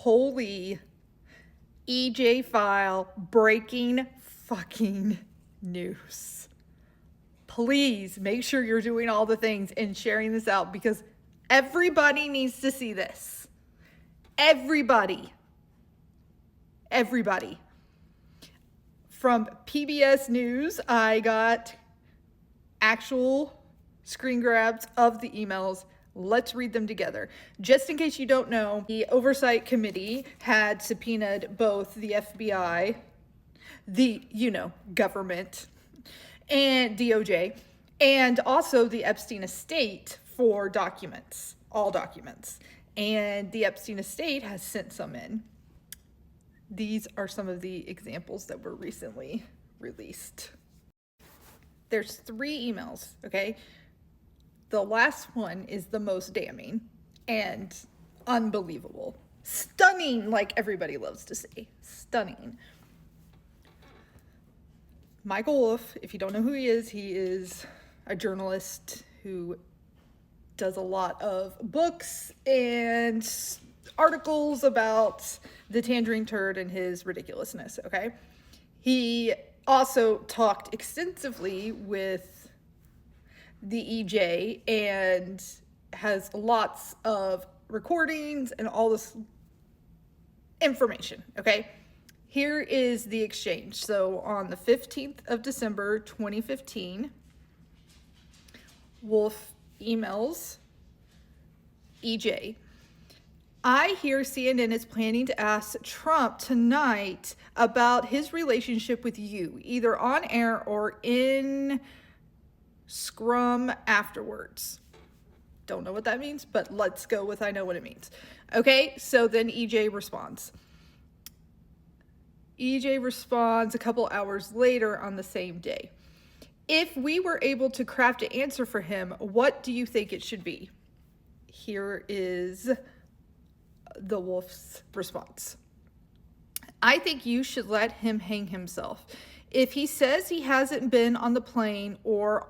holy EJ file breaking fucking news. Please make sure you're doing all the things and sharing this out because everybody needs to see this. Everybody. From PBS News, I got actual screen grabs of the emails. Let's read them together. Just in case you don't know, the Oversight Committee had subpoenaed both the FBI, the, government, and DOJ, and also the Epstein estate for documents, all documents. And the Epstein estate has sent some in. These are some of the examples that were recently released. There's 3 emails, okay? The last one is the most damning and unbelievable. Stunning, like everybody loves to say. Stunning. Michael Wolff, if you don't know who he is a journalist who does a lot of books and articles about the Tangerine Turd and his ridiculousness, okay? He also talked extensively with the EJ and has lots of recordings and all this information, okay? Here is the exchange. So on the 15th of December, 2015, Wolff emails EJ, I hear CNN is planning to ask Trump tonight about his relationship with you, either on air or in scrum afterwards. Don't know what that means, but let's go with I know what it means. Okay, so then EJ responds. EJ responds a couple hours later on the same day. If we were able to craft an answer for him, what do you think it should be? Here is the Wolff's response. I think you should let him hang himself. If he says he hasn't been on the plane or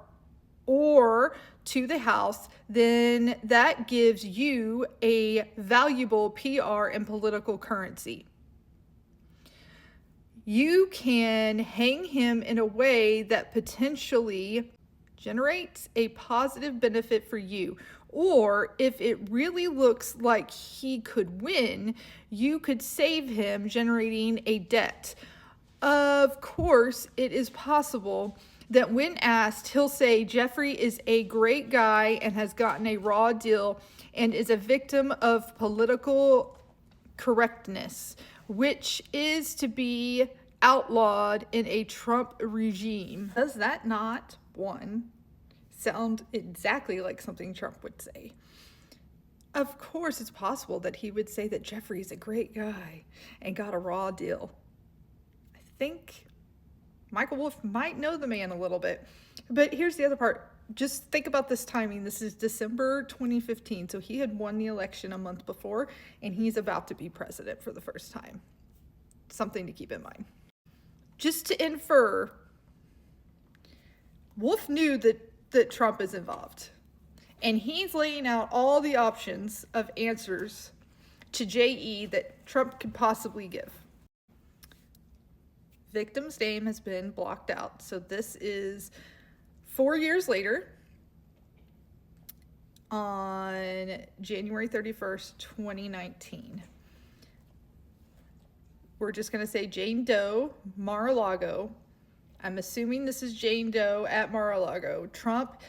to the house, then that gives you a valuable PR and political currency. You can hang him in a way that potentially generates a positive benefit for you. Or if it really looks like he could win, you could save him generating a debt. Of course, it is possible that when asked, he'll say Jeffrey is a great guy and has gotten a raw deal and is a victim of political correctness, which is to be outlawed in a Trump regime. Does that not, one, sound exactly like something Trump would say? Of course, it's possible that he would say that Jeffrey's a great guy and got a raw deal. I think Michael Wolff might know the man a little bit. But here's the other part. Just think about this timing. This is December 2015. So he had won the election a month before, and he's about to be president for the first time. Something to keep in mind. Just to infer, Wolff knew that Trump is involved. And he's laying out all the options of answers to JE that Trump could possibly give. Victim's name has been blocked out. So this is 4 years later, on January 31st, 2019. We're just going to say Jane Doe, Mar-a-Lago. I'm assuming this is Jane Doe at Mar-a-Lago. Trump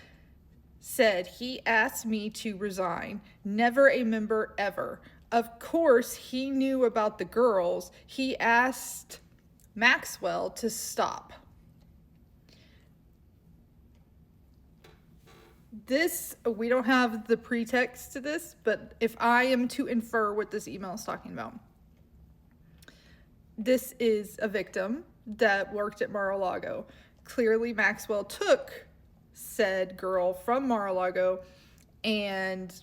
said he asked me to resign. Never a member ever. Of course, he knew about the girls. He asked Maxwell to stop. This, we don't have the pretext to this, but if I am to infer what this email is talking about, this is a victim that worked at Mar-a-Lago. Clearly, Maxwell took said girl from Mar-a-Lago and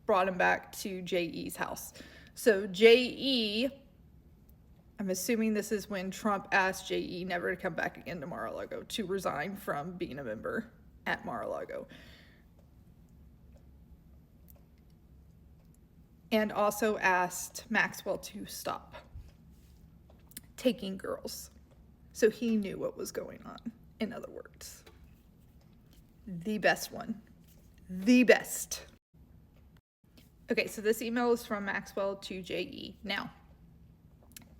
brought him back to JE's house. So JE, I'm assuming this is when Trump asked JE never to come back again to Mar-a-Lago, to resign from being a member at Mar-a-Lago. and also asked Maxwell to stop taking girls. So he knew what was going on, in other words. The best one. The best. Okay, so this email is from Maxwell to J.E. Now,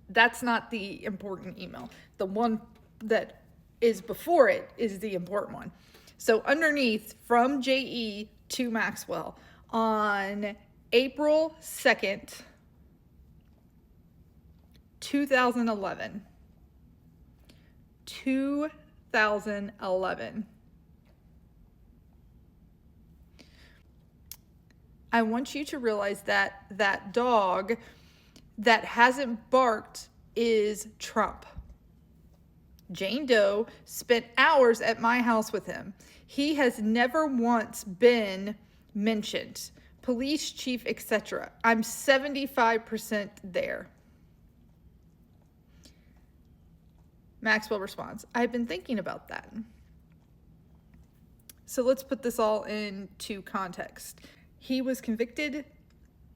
that's not the important email. The one that is before it is the important one. So underneath, from J.E. to Maxwell, on April 2nd, 2011. 2011. I want you to realize that that dog that hasn't barked is Trump. Jane Doe spent hours at my house with him. He has never once been mentioned. Police chief, etc. I'm 75% there. Maxwell responds, I've been thinking about that. So let's put this all into context. He was convicted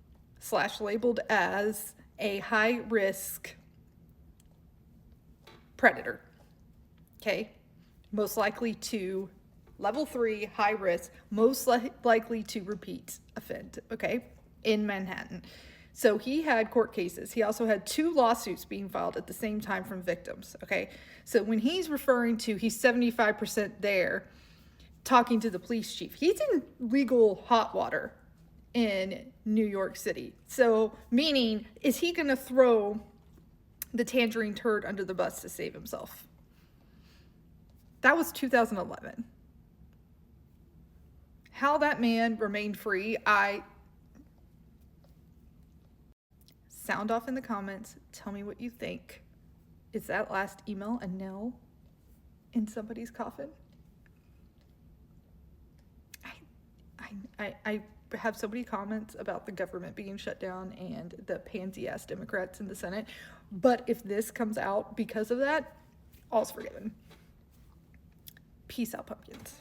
/ labeled as a high-risk predator. Okay? Most likely to level 3, high risk, most likely to repeat offend, okay? In Manhattan. So he had court cases. He also had 2 lawsuits being filed at the same time from victims, okay? So when he's referring to he's 75% there, talking to the police chief, he's in legal hot water in New York City. So meaning, is he going to throw the tangerine turd under the bus to save himself? That was 2011. How that man remained free, sound off in the comments. Tell me what you think. Is that last email a nail in somebody's coffin? I have so many comments about the government being shut down and the pansy-ass Democrats in the Senate. But if this comes out because of that, all's forgiven. Peace out, pumpkins.